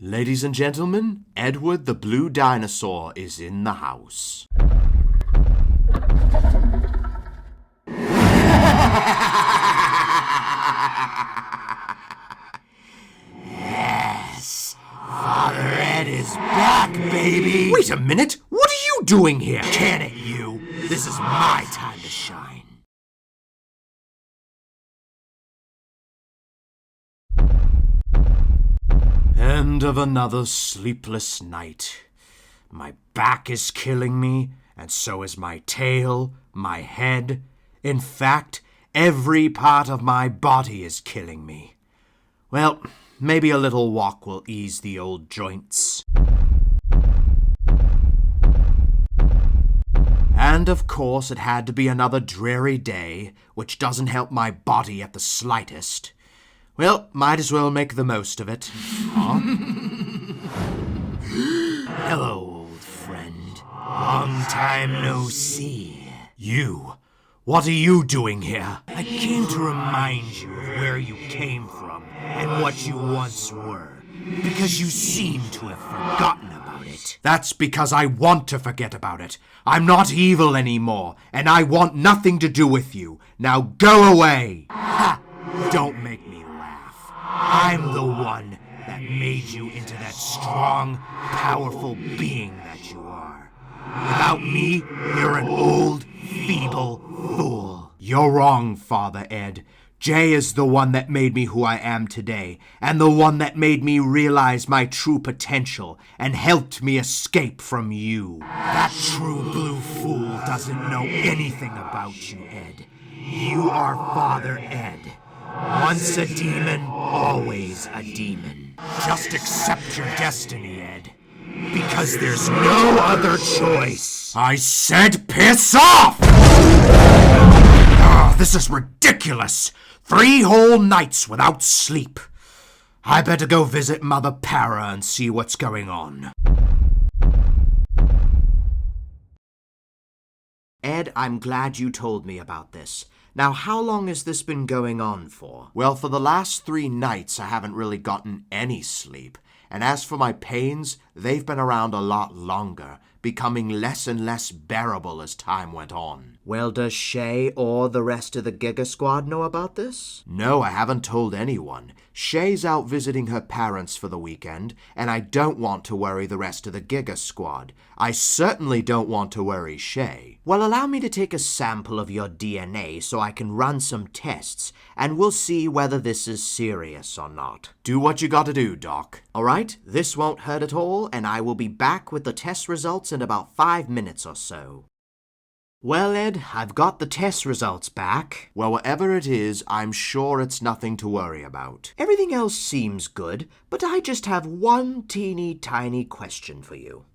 Ladies and gentlemen, Edward the Blue Dinosaur is in the house. Yes, Father Ed is back, baby! Wait a minute! What are you doing here? Can it, you? This is my time to shine. End of another sleepless night. My back is killing me, and so is my tail, my head. In fact, every part of my body is killing me. Well, maybe a little walk will ease the old joints. And of course, it had to be another dreary day, which doesn't help my body at the slightest. Well, might as well make the most of it. Huh? Hello, old friend. Long time no see. You, what are you doing here? I came to remind you of where you came from and what you once were, because you seem to have forgotten about it. That's because I want to forget about it. I'm not evil anymore, and I want nothing to do with you. Now go away! Ha! Don't make me laugh. I'm the one that made you into that strong, powerful being that you are. Without me, you're an old, feeble fool. You're wrong, Father Ed. Jay is the one that made me who I am today, and the one that made me realize my true potential and helped me escape from you. That true blue fool doesn't know anything about you, Ed. You are Father Ed. Once a demon, always a demon. Just accept your destiny, Ed. Because there's no other choice. I said piss off! Oh, this is ridiculous. 3 whole nights without sleep. I better go visit Mother Para and see what's going on. Ed, I'm glad you told me about this. Now, how long has this been going on for? Well, for the last 3 nights, I haven't really gotten any sleep. And as for my pains, they've been around a lot longer, becoming less and less bearable as time went on. Well, does Shay or the rest of the Giga Squad know about this? No, I haven't told anyone. Shay's out visiting her parents for the weekend, and I don't want to worry the rest of the Giga Squad. I certainly don't want to worry Shay. Well, allow me to take a sample of your DNA so I can run some tests, and we'll see whether this is serious or not. Do what you gotta do, Doc. Alright, this won't hurt at all, and I will be back with the test results in about 5 minutes or so. Well, Ed, I've got the test results back. Well, whatever it is, I'm sure it's nothing to worry about. Everything else seems good, but I just have one teeny tiny question for you.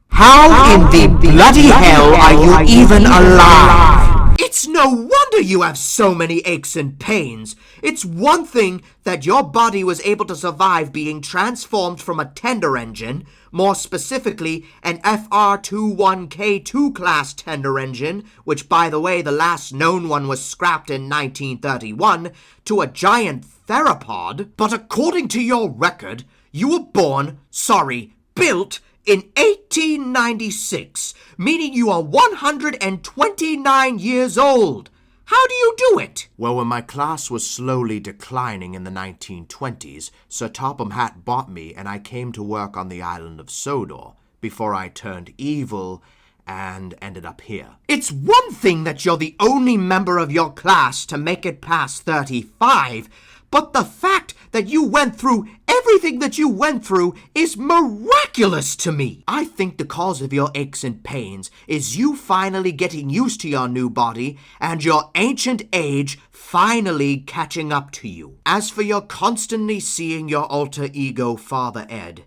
How in the bloody hell are you even alive? It's no wonder you have so many aches and pains. It's one thing that your body was able to survive being transformed from a tender engine, more specifically an FR-21K2 class tender engine, which by the way the last known one was scrapped in 1931, to a giant theropod. But according to your record, you were built in 1896, meaning you are 129 years old. How do you do it? Well, when my class was slowly declining in the 1920s, Sir Topham Hatt bought me and I came to work on the island of Sodor before I turned evil and ended up here. It's one thing that you're the only member of your class to make it past 35, but the fact that you went through everything that you went through is miraculous to me. I think the cause of your aches and pains is you finally getting used to your new body and your ancient age finally catching up to you. As for your constantly seeing your alter ego, Father Ed,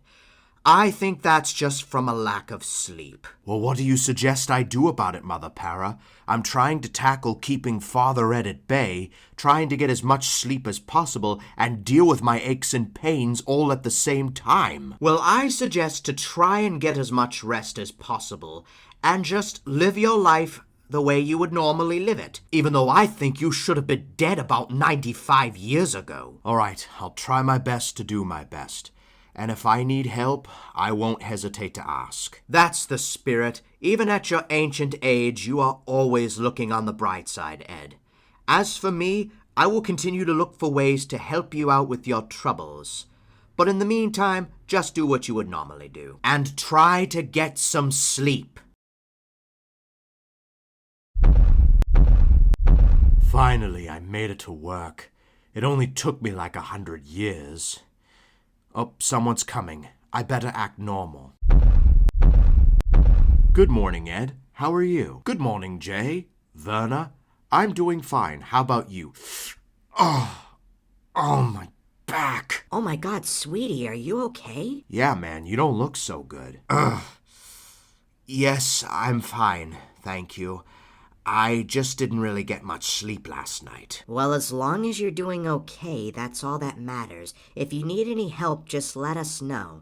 I think that's just from a lack of sleep. Well, what do you suggest I do about it, Mother Para? I'm trying to tackle keeping Father Ed at bay, trying to get as much sleep as possible, and deal with my aches and pains all at the same time. Well, I suggest to try and get as much rest as possible, and just live your life the way you would normally live it, even though I think you should have been dead about 95 years ago. All right, I'll try my best to do my best. And if I need help, I won't hesitate to ask. That's the spirit. Even at your ancient age, you are always looking on the bright side, Ed. As for me, I will continue to look for ways to help you out with your troubles. But in the meantime, just do what you would normally do. And try to get some sleep. Finally, I made it to work. It only took me like 100 years. Oh, someone's coming. I better act normal. Good morning, Ed. How are you? Good morning, Jay. Verna? I'm doing fine. How about you? Oh, my back. Oh my God, sweetie, are you okay? Yeah, man, you don't look so good. Yes, I'm fine. Thank you. I just didn't really get much sleep last night. Well, as long as you're doing okay, that's all that matters. If you need any help, just let us know.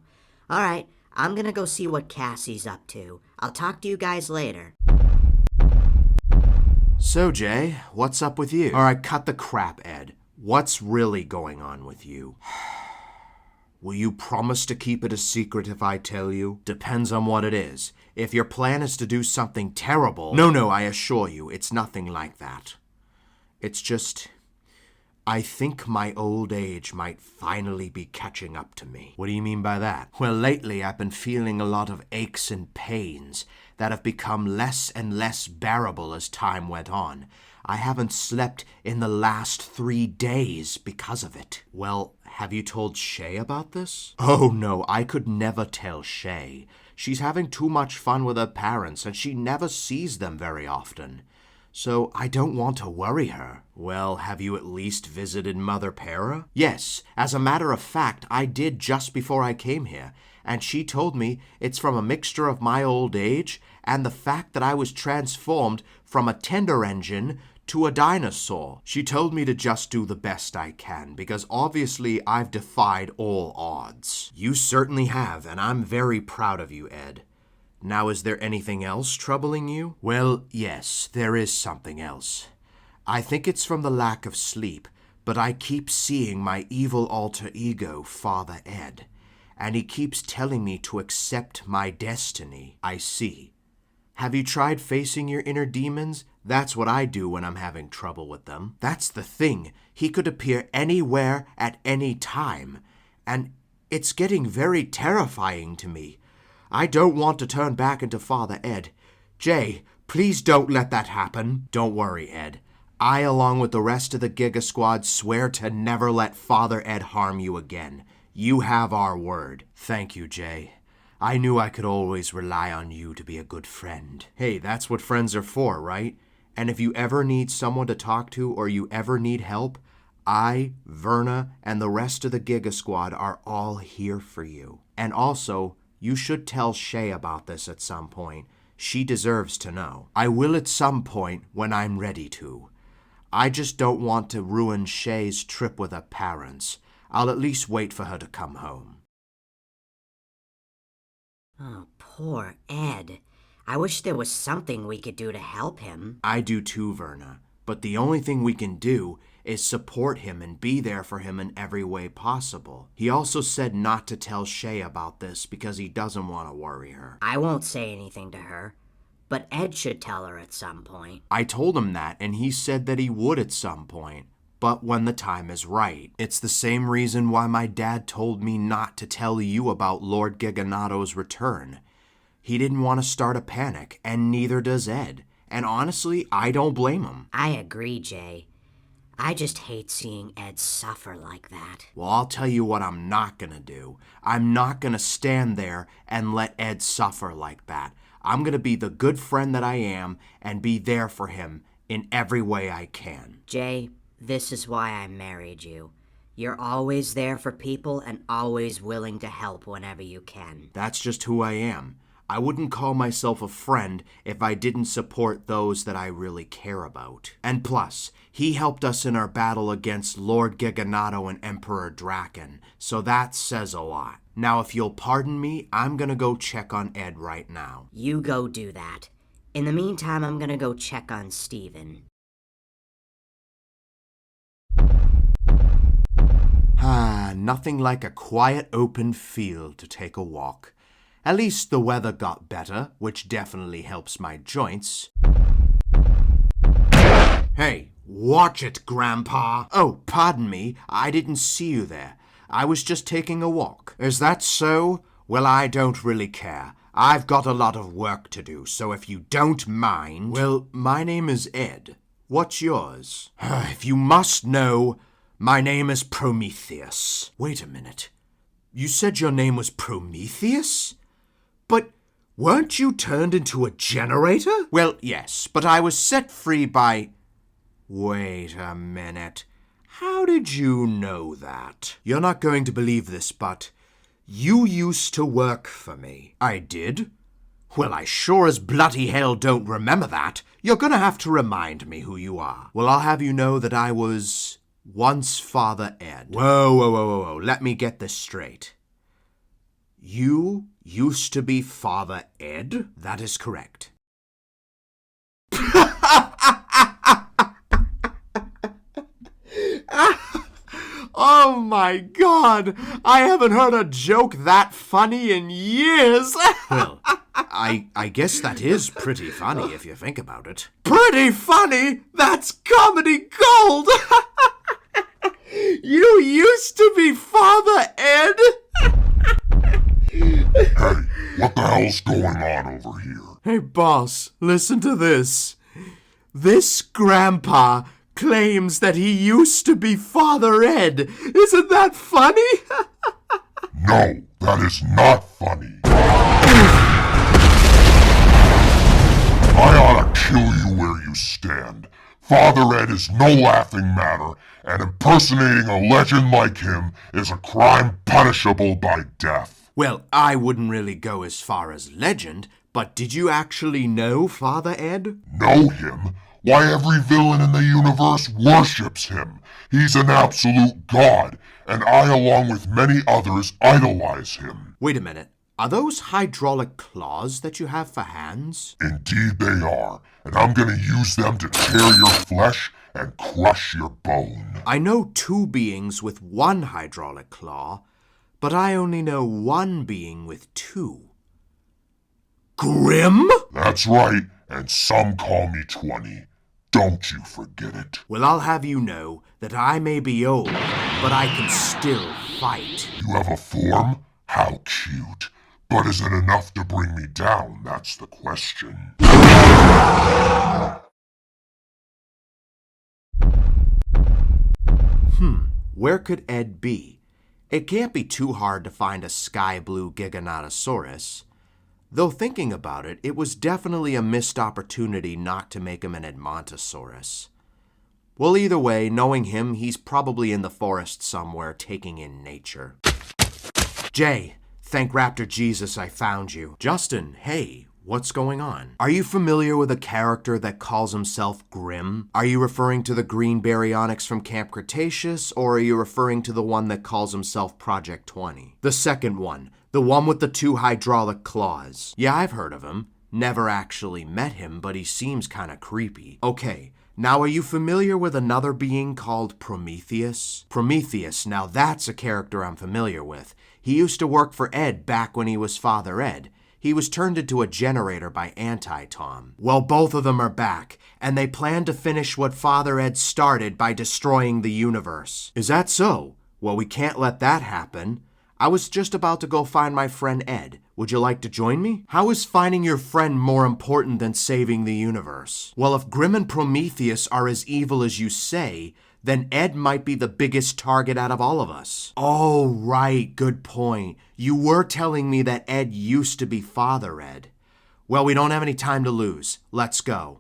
All right, I'm gonna go see what Cassie's up to. I'll talk to you guys later. So, Jay, what's up with you? All right, cut the crap, Ed. What's really going on with you? Will you promise to keep it a secret if I tell you? Depends on what it is. If your plan is to do something terrible... No, I assure you, it's nothing like that. It's just... I think my old age might finally be catching up to me. What do you mean by that? Well, lately I've been feeling a lot of aches and pains that have become less and less bearable as time went on. I haven't slept in the last 3 days because of it. Well, have you told Shay about this? Oh no, I could never tell Shay. She's having too much fun with her parents and she never sees them very often. So I don't want to worry her. Well, have you at least visited Mother Para? Yes, as a matter of fact, I did just before I came here, and she told me it's from a mixture of my old age and the fact that I was transformed from a tender engine to a dinosaur. She told me to just do the best I can, because obviously I've defied all odds. You certainly have, and I'm very proud of you, Ed. Now, is there anything else troubling you? Well, yes, there is something else. I think it's from the lack of sleep, but I keep seeing my evil alter ego, Father Ed, and he keeps telling me to accept my destiny. I see. Have you tried facing your inner demons? That's what I do when I'm having trouble with them. That's the thing. He could appear anywhere at any time, and it's getting very terrifying to me. I don't want to turn back into Father Ed. Jay, please don't let that happen. Don't worry, Ed. I, along with the rest of the Giga Squad, swear to never let Father Ed harm you again. You have our word. Thank you, Jay. I knew I could always rely on you to be a good friend. Hey, that's what friends are for, right? And if you ever need someone to talk to or you ever need help, I, Verna, and the rest of the Giga Squad are all here for you. And also, you should tell Shay about this at some point. She deserves to know. I will at some point when I'm ready to. I just don't want to ruin Shay's trip with her parents. I'll at least wait for her to come home. Oh, poor Ed. I wish there was something we could do to help him. I do too, Verna. But the only thing we can do is support him and be there for him in every way possible. He also said not to tell Shay about this because he doesn't want to worry her. I won't say anything to her, but Ed should tell her at some point. I told him that, and he said that he would at some point. But when the time is right. It's the same reason why my dad told me not to tell you about Lord Giganato's return. He didn't want to start a panic, and neither does Ed. And honestly, I don't blame him. I agree, Jay. I just hate seeing Ed suffer like that. Well, I'll tell you what I'm not gonna do. I'm not gonna stand there and let Ed suffer like that. I'm gonna be the good friend that I am and be there for him in every way I can. Jay, this is why I married you. You're always there for people and always willing to help whenever you can. That's just who I am. I wouldn't call myself a friend if I didn't support those that I really care about. And plus, he helped us in our battle against Lord Giganato and Emperor Draken, so that says a lot. Now, if you'll pardon me, I'm gonna go check on Ed right now. You go do that. In the meantime, I'm gonna go check on Steven. Nothing like a quiet open field to take a walk. At least the weather got better, which definitely helps my joints. Hey, watch it, Grandpa. Oh, pardon me, I didn't see you there. I was just taking a walk. Is that so? Well, I don't really care. I've got a lot of work to do, so if you don't mind... Well, my name is Ed. What's yours? If you must know, my name is Prometheus. Wait a minute. You said your name was Prometheus? But weren't you turned into a generator? Well, yes, but I was set free by... Wait a minute. How did you know that? You're not going to believe this, but you used to work for me. I did? Well, I sure as bloody hell don't remember that. You're gonna have to remind me who you are. Well, I'll have you know that I was once Father Ed. Whoa. Let me get this straight. You used to be Father Ed? That is correct. Oh my God! I haven't heard a joke that funny in years! Well, I guess that is pretty funny if you think about it. Pretty funny? That's comedy gold! You used to be Father Ed? Hey, what the hell's going on over here? Hey, boss, listen to this. This grandpa claims that he used to be Father Ed. Isn't that funny? No, that is not funny. I ought to kill you where you stand. Father Ed is no laughing matter, and impersonating a legend like him is a crime punishable by death. Well, I wouldn't really go as far as legend, but did you actually know Father Ed? Know him? Why, every villain in the universe worships him. He's an absolute god, and I, along with many others, idolize him. Wait a minute. Are those hydraulic claws that you have for hands? Indeed they are, and I'm gonna use them to tear your flesh and crush your bone. I know two beings with one hydraulic claw, but I only know one being with two. Grim? That's right, and some call me 20. Don't you forget it. Well, I'll have you know that I may be old, but I can still fight. You have a form? How cute. But is it enough to bring me down? That's the question. Where could Ed be? It can't be too hard to find a sky blue Giganotosaurus. Though thinking about it, it was definitely a missed opportunity not to make him an Edmontosaurus. Well, either way, knowing him, he's probably in the forest somewhere taking in nature. Jay, thank Raptor Jesus I found you. Justin, hey, what's going on? Are you familiar with a character that calls himself Grim? Are you referring to the green baryonyx from Camp Cretaceous, or are you referring to the one that calls himself Project 20? The second one. The one with the two hydraulic claws. Yeah, I've heard of him. Never actually met him, but he seems kinda creepy. Okay, now are you familiar with another being called Prometheus? Prometheus, now that's a character I'm familiar with. He used to work for Ed back when he was Father Ed. He was turned into a generator by Anti-Tom. Well, both of them are back, and they plan to finish what Father Ed started by destroying the universe. Is that so? Well, we can't let that happen. I was just about to go find my friend Ed. Would you like to join me? How is finding your friend more important than saving the universe? Well, if Grim and Prometheus are as evil as you say, then Ed might be the biggest target out of all of us. Oh, right, good point. You were telling me that Ed used to be Father Ed. Well, we don't have any time to lose. Let's go.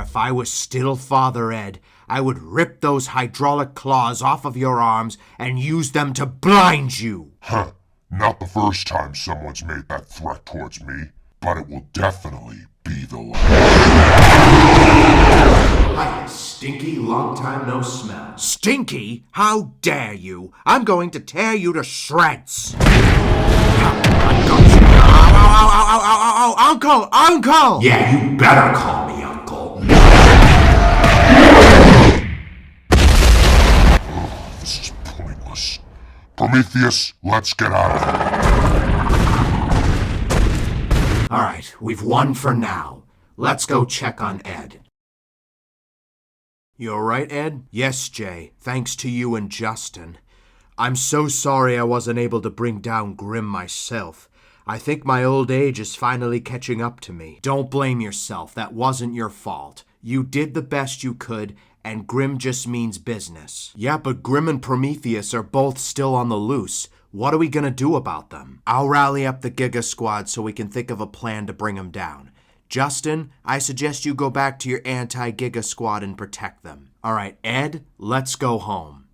If I was still Father Ed, I would rip those hydraulic claws off of your arms and use them to blind you. Huh. Not the first time someone's made that threat towards me, but it will definitely be the last. Hi, Stinky, long time no smell. Stinky? How dare you? I'm going to tear you to shreds. I got you. Ow, ow, ow, ow, ow, ow, ow, Uncle! Uncle! Yeah, you better call me Uncle. This is pointless. Prometheus, let's get out of here. Alright, we've won for now. Let's go check on Ed. You alright, Ed? Yes, Jay. Thanks to you and Justin. I'm so sorry I wasn't able to bring down Grim myself. I think my old age is finally catching up to me. Don't blame yourself. That wasn't your fault. You did the best you could, and Grim just means business. Yeah, but Grim and Prometheus are both still on the loose. What are we gonna do about them? I'll rally up the Giga Squad so we can think of a plan to bring them down. Justin, I suggest you go back to your anti-Giga Squad and protect them. Alright, Ed, let's go home.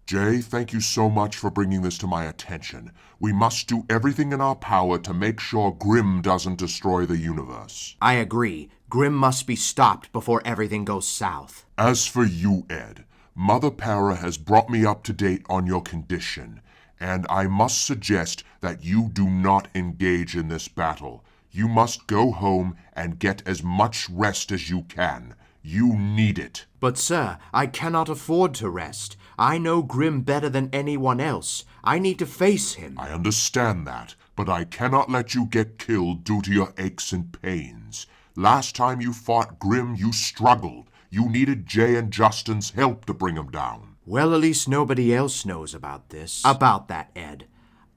Jay, thank you so much for bringing this to my attention. We must do everything in our power to make sure Grim doesn't destroy the universe. I agree. Grim must be stopped before everything goes south. As for you, Ed, Mother Para has brought me up to date on your condition, and I must suggest that you do not engage in this battle. You must go home and get as much rest as you can. You need it. But sir, I cannot afford to rest. I know Grim better than anyone else. I need to face him. I understand that, but I cannot let you get killed due to your aches and pains. Last time you fought Grim, you struggled. You needed Jay and Justin's help to bring him down. Well, at least nobody else knows about this. About that, Ed.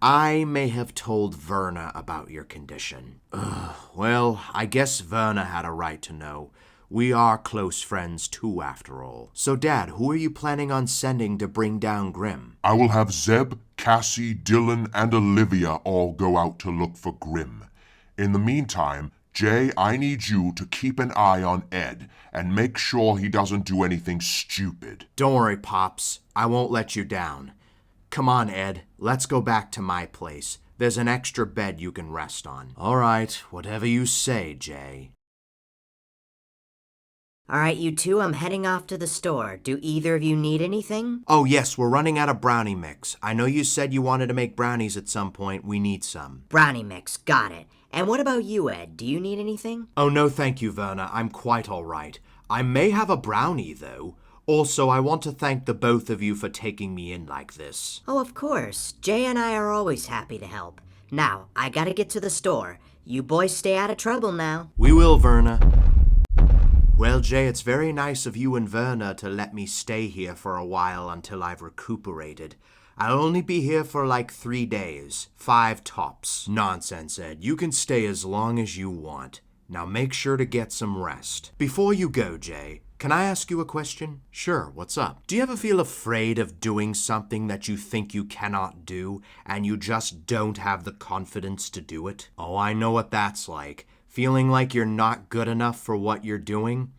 I may have told Verna about your condition. Well, I guess Verna had a right to know. We are close friends too, after all. So, Dad, who are you planning on sending to bring down Grim? I will have Zeb, Cassie, Dylan, and Olivia all go out to look for Grim. In the meantime, Jay, I need you to keep an eye on Ed and make sure he doesn't do anything stupid. Don't worry, Pops. I won't let you down. Come on, Ed. Let's go back to my place. There's an extra bed you can rest on. All right, whatever you say, Jay. Alright, you two, I'm heading off to the store. Do either of you need anything? Oh, yes, we're running out of brownie mix. I know you said you wanted to make brownies at some point. We need some. Brownie mix, got it. And what about you, Ed? Do you need anything? Oh, no, thank you, Verna. I'm quite all right. I may have a brownie, though. Also, I want to thank the both of you for taking me in like this. Oh, of course. Jay and I are always happy to help. Now, I gotta get to the store. You boys stay out of trouble now. We will, Verna. Well, Jay, it's very nice of you and Verna to let me stay here for a while until I've recuperated. I'll only be here for like 3 days. 5 tops. Nonsense, Ed. You can stay as long as you want. Now make sure to get some rest. Before you go, Jay, can I ask you a question? Sure, what's up? Do you ever feel afraid of doing something that you think you cannot do, and you just don't have the confidence to do it? Oh, I know what that's like. Feeling like you're not good enough for what you're doing?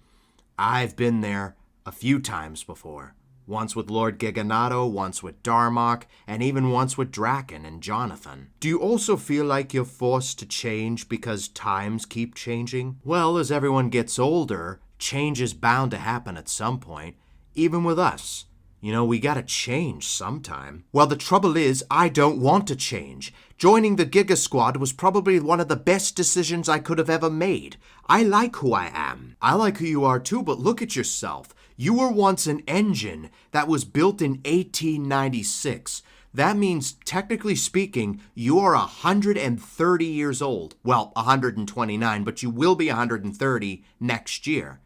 I've been there a few times before. Once with Lord Giganato, once with Darmok, and even once with Draken and Jonathan. Do you also feel like you're forced to change because times keep changing? Well, as everyone gets older, change is bound to happen at some point, even with us. You know, we gotta change sometime. Well, the trouble is, I don't want to change. Joining the Giga Squad was probably one of the best decisions I could have ever made. I like who I am. I like who you are too, but look at yourself. You were once an engine that was built in 1896. That means, technically speaking, you are 130 years old. Well, 129, but you will be 130 next year.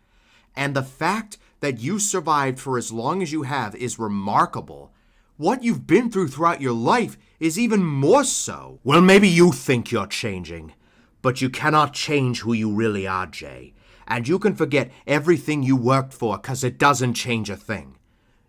And the fact that you survived for as long as you have is remarkable. What you've been throughout your life is even more so. Well, maybe you think you're changing, but you cannot change who you really are, Jay. And you can forget everything you worked for, 'cause it doesn't change a thing.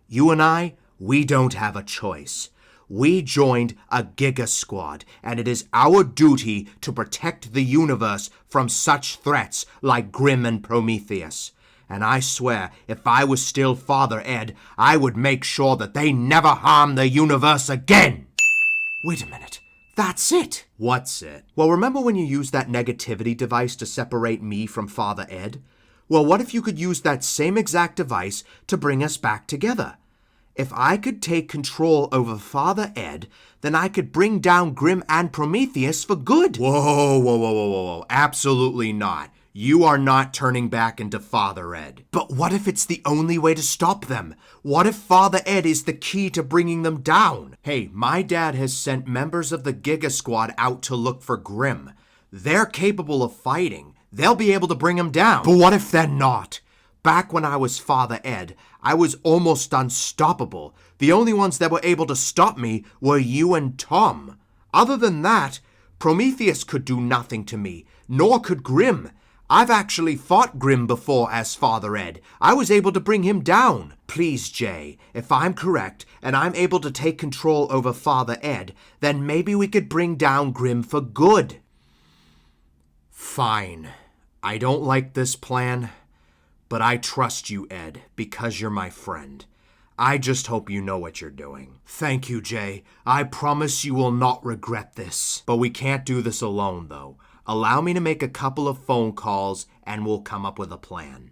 You and I, we don't have a choice. We joined a Giga Squad, and it is our duty to protect the universe from such threats like Grim and Prometheus. And I swear, if I was still Father Ed, I would make sure that they never harm the universe again! Wait a minute. That's it! What's it? Well, remember when you used that negativity device to separate me from Father Ed? Well, what if you could use that same exact device to bring us back together? If I could take control over Father Ed, then I could bring down Grim and Prometheus for good. Whoa. Absolutely not. You are not turning back into Father Ed. But what if it's the only way to stop them? What if Father Ed is the key to bringing them down? Hey, my dad has sent members of the Giga Squad out to look for Grim. They're capable of fighting. They'll be able to bring him down. But what if they're not? Back when I was Father Ed, I was almost unstoppable. The only ones that were able to stop me were you and Tom. Other than that, Prometheus could do nothing to me, nor could Grim. I've actually fought Grim before as Father Ed. I was able to bring him down. Please, Jay, if I'm correct and I'm able to take control over Father Ed, then maybe we could bring down Grim for good. Fine. I don't like this plan, but I trust you, Ed, because you're my friend. I just hope you know what you're doing. Thank you, Jay. I promise you will not regret this. But we can't do this alone, though. Allow me to make a couple of phone calls and we'll come up with a plan.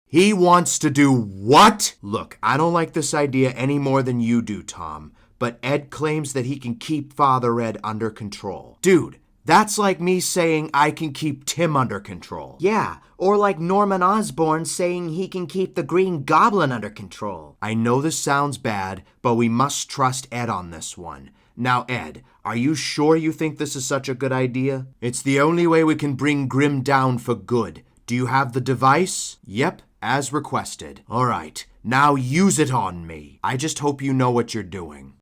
He wants to do what? Look, I don't like this idea any more than you do, Tom, but Ed claims that he can keep Father Ed under control. Dude, that's like me saying I can keep Tim under control. Yeah, or like Norman Osborn saying he can keep the Green Goblin under control. I know this sounds bad, but we must trust Ed on this one. Now, Ed, are you sure you think this is such a good idea? It's the only way we can bring Grim down for good. Do you have the device? Yep, as requested. All right, now use it on me. I just hope you know what you're doing.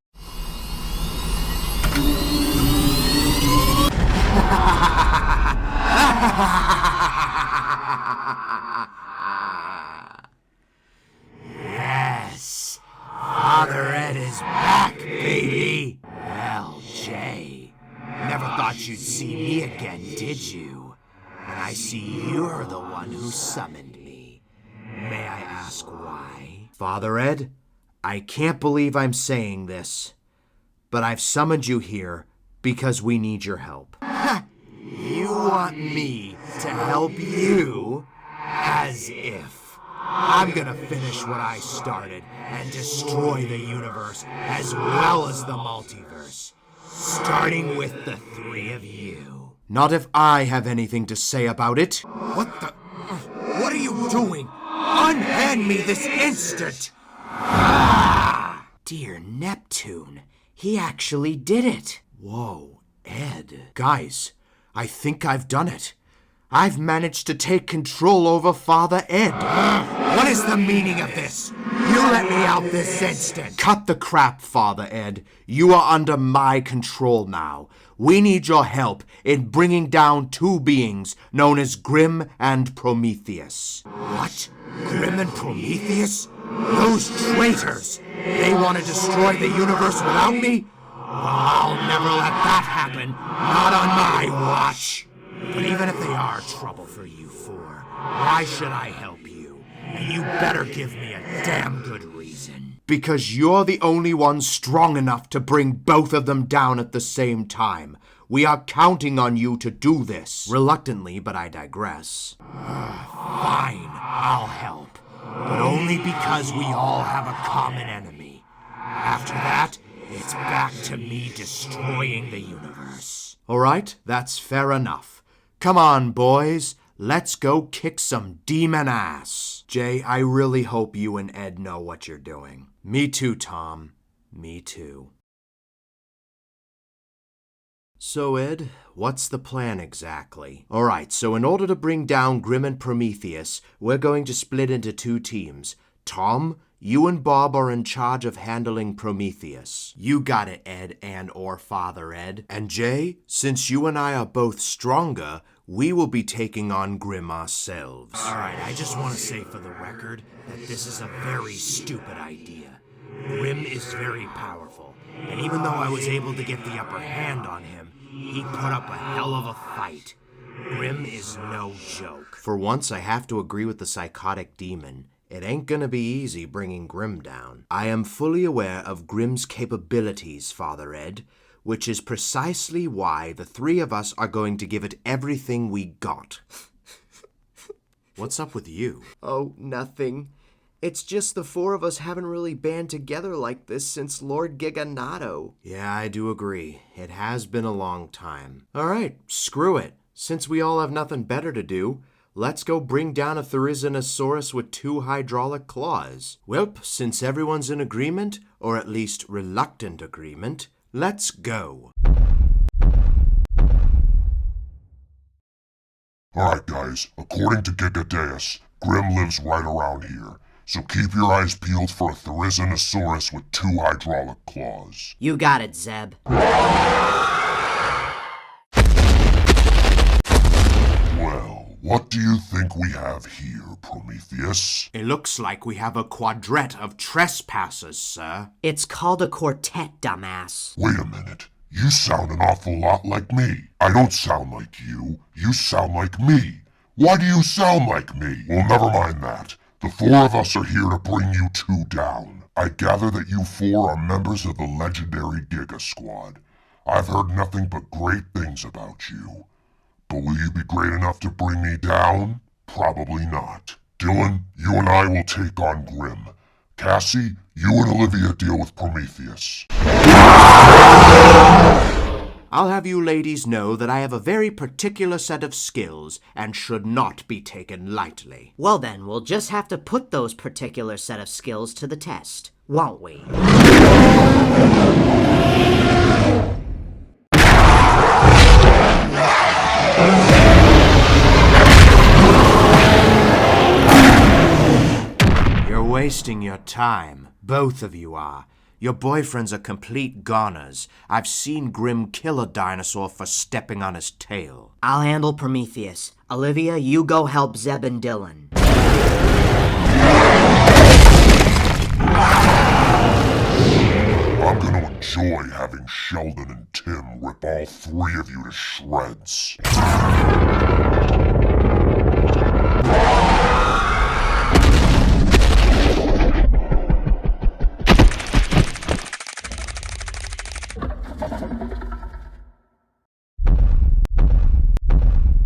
Yes, Father Ed is back, baby. Well, Jay, never thought you'd see me again, did you? And I see you're the one who summoned me. May I ask why? Father Ed, I can't believe I'm saying this, but I've summoned you here because we need your help. You want me to help you? As if. I'm gonna finish what I started and destroy the universe as well as the multiverse, starting with the three of you. Not if I have anything to say about it. What the? What are you doing? Unhand me this instant! Dear Neptune, he actually did it. Whoa, Ed. Guys, I think I've done it. I've managed to take control over Father Ed. What is the meaning of this? You let me out this instant. Cut the crap, Father Ed. You are under my control now. We need your help in bringing down two beings known as Grim and Prometheus. What? Grim and Prometheus? Those traitors! They want to destroy the universe without me? Well, I'll never let that happen. Not on my watch. But even if they are trouble for you four, why should I help you? And you better give me a damn good reason. Because you're the only one strong enough to bring both of them down at the same time. We are counting on you to do this. Reluctantly, but I digress. Fine, I'll help. But only because we all have a common enemy. After that, it's back to me destroying the universe. All right, that's fair enough. Come on, boys. Let's go kick some demon ass. Jay, I really hope you and Ed know what you're doing. Me too, Tom. Me too. So, Ed, what's the plan exactly? All right, so in order to bring down Grim and Prometheus, we're going to split into two teams. Tom, you and Bob are in charge of handling Prometheus. You got it, Ed and/or Father Ed. And Jay, since you and I are both stronger, we will be taking on Grim ourselves. All right, I just want to say for the record that this is a very stupid idea. Grim is very powerful, and even though I was able to get the upper hand on him, he put up a hell of a fight. Grim is no joke. For once, I have to agree with the psychotic demon. It ain't gonna be easy bringing Grim down. I am fully aware of Grim's capabilities, Father Ed, which is precisely why the three of us are going to give it everything we got. What's up with you? Oh, nothing. It's just the four of us haven't really band together like this since Lord Giga. Yeah, I do agree. It has been a long time. All right, screw it. Since we all have nothing better to do, let's go bring down a Therizinosaurus with 2 hydraulic claws. Well, since everyone's in agreement, or at least reluctant agreement, let's go. Alright guys, according to Giga Grim lives right around here. So keep your eyes peeled for a Therizinosaurus with 2 hydraulic claws. You got it, Zeb. Well, what do you think we have here, Prometheus? It looks like we have a quadret of trespassers, sir. It's called a quartet, dumbass. Wait a minute. You sound an awful lot like me. I don't sound like you. You sound like me. Why do you sound like me? Well, never mind that. The 4 of us are here to bring you 2 down. I gather that you 4 are members of the legendary Giga Squad. I've heard nothing but great things about you. But will you be great enough to bring me down? Probably not. Dylan, you and I will take on Grim. Cassie, you and Olivia deal with Prometheus. I'll have you ladies know that I have a very particular set of skills and should not be taken lightly. Well then, we'll just have to put those particular set of skills to the test, won't we? You're wasting your time. Both of you are. Your boyfriends are complete goners. I've seen Grim kill a dinosaur for stepping on his tail. I'll handle Prometheus. Olivia, you go help Zeb and Dylan. I'm gonna enjoy having Sheldon and Tim rip all 3 of you to shreds.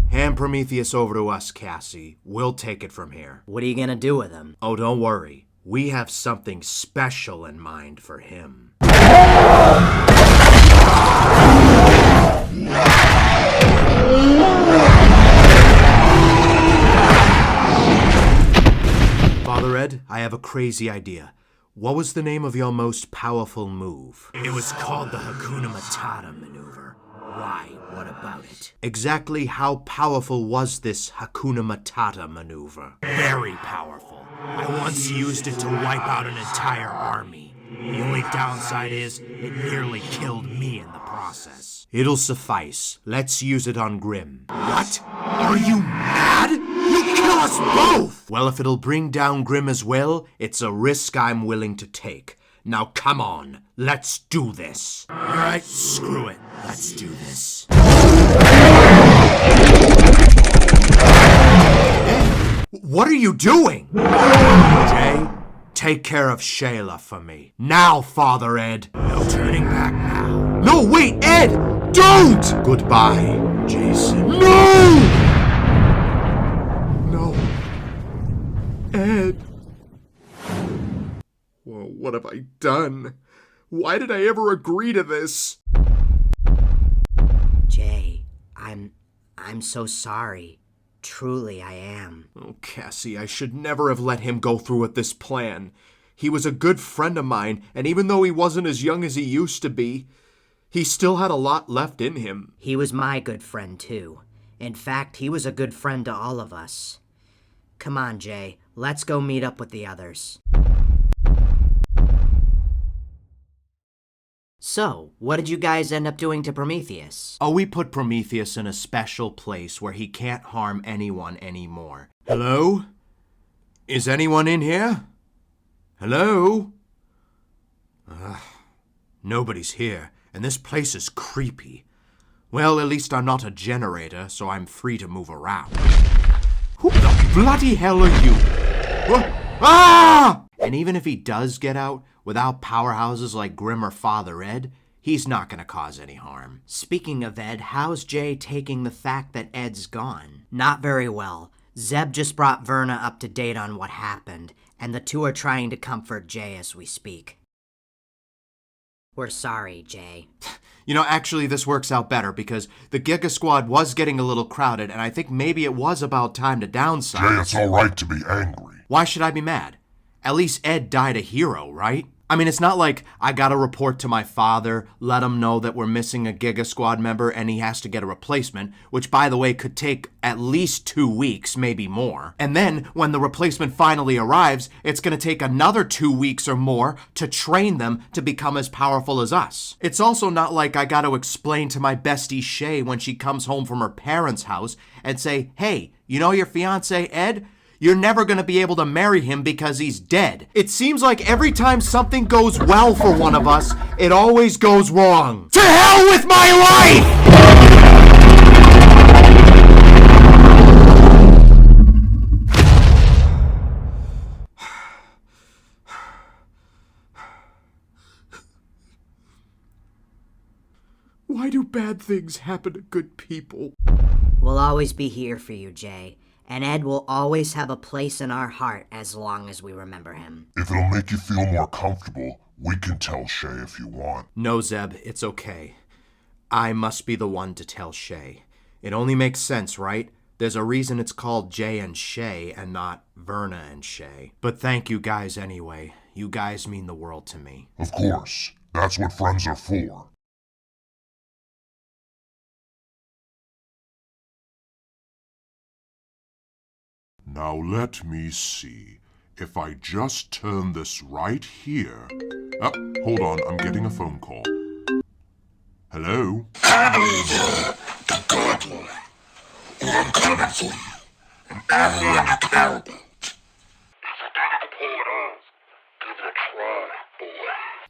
Hand Prometheus over to us, Cassie. We'll take it from here. What are you gonna do with him? Oh, don't worry. We have something special in mind for him. Father Ed, I have a crazy idea. What was the name of your most powerful move? It was called the Hakuna Matata maneuver. Why? What about it? Exactly how powerful was this Hakuna Matata maneuver? Very powerful. I once used it to wipe out an entire army. The only downside is it nearly killed me in the process. It'll suffice. Let's use it on Grim. What? Are you mad? You'll kill us both! Well, if it'll bring down Grim as well, it's a risk I'm willing to take. Now come on, let's do this. Alright, screw it. Let's do this. Hey, what are you doing? Jay, take care of Shayla for me. Now, Father Ed. No turning back now. No, wait, Ed! Don't! Goodbye, Jason. No! No. Ed. Whoa, what have I done? Why did I ever agree to this? Jay, I'm so sorry. Truly, I am. Oh, Cassie, I should never have let him go through with this plan. He was a good friend of mine, and even though he wasn't as young as he used to be, he still had a lot left in him. He was my good friend, too. In fact, he was a good friend to all of us. Come on, Jay. Let's go meet up with the others. So, what did you guys end up doing to Prometheus? Oh, we put Prometheus in a special place where he can't harm anyone anymore. Hello? Is anyone in here? Hello? Nobody's here, and this place is creepy. Well, at least I'm not a generator, so I'm free to move around. Who the bloody hell are you? Ah! And even if he does get out, without powerhouses like Grim or Father Ed, he's not gonna cause any harm. Speaking of Ed, how's Jay taking the fact that Ed's gone? Not very well. Zeb just brought Verna up to date on what happened, and the two are trying to comfort Jay as we speak. We're sorry, Jay. You know, actually, this works out better because the Giga Squad was getting a little crowded, and I think maybe it was about time to downsize. Jay, it's alright to be angry. Why should I be mad? At least Ed died a hero, right? I mean, it's not like I gotta report to my father, let him know that we're missing a Giga Squad member and he has to get a replacement, which, by the way, could take at least 2 weeks, maybe more. And then, when the replacement finally arrives, it's gonna take another 2 weeks or more to train them to become as powerful as us. It's also not like I gotta explain to my bestie Shay when she comes home from her parents' house and say, hey, you know your fiancé Ed? You're never going to be able to marry him because he's dead. It seems like every time something goes well for one of us, it always goes wrong. To hell with my life! Why do bad things happen to good people? We'll always be here for you, Jay. And Ed will always have a place in our heart as long as we remember him. If it'll make you feel more comfortable, we can tell Shay if you want. No, Zeb, it's okay. I must be the one to tell Shay. It only makes sense, right? There's a reason it's called Jay and Shay and not Verna and Shay. But thank you guys anyway. You guys mean the world to me. Of course. That's what friends are for. Now let me see. If I just turn this right here... Oh, hold on, I'm getting a phone call. Hello? The God Lord. I'm coming for you. I'm angry and terrible. If I don't pull it off, give it a try, boy.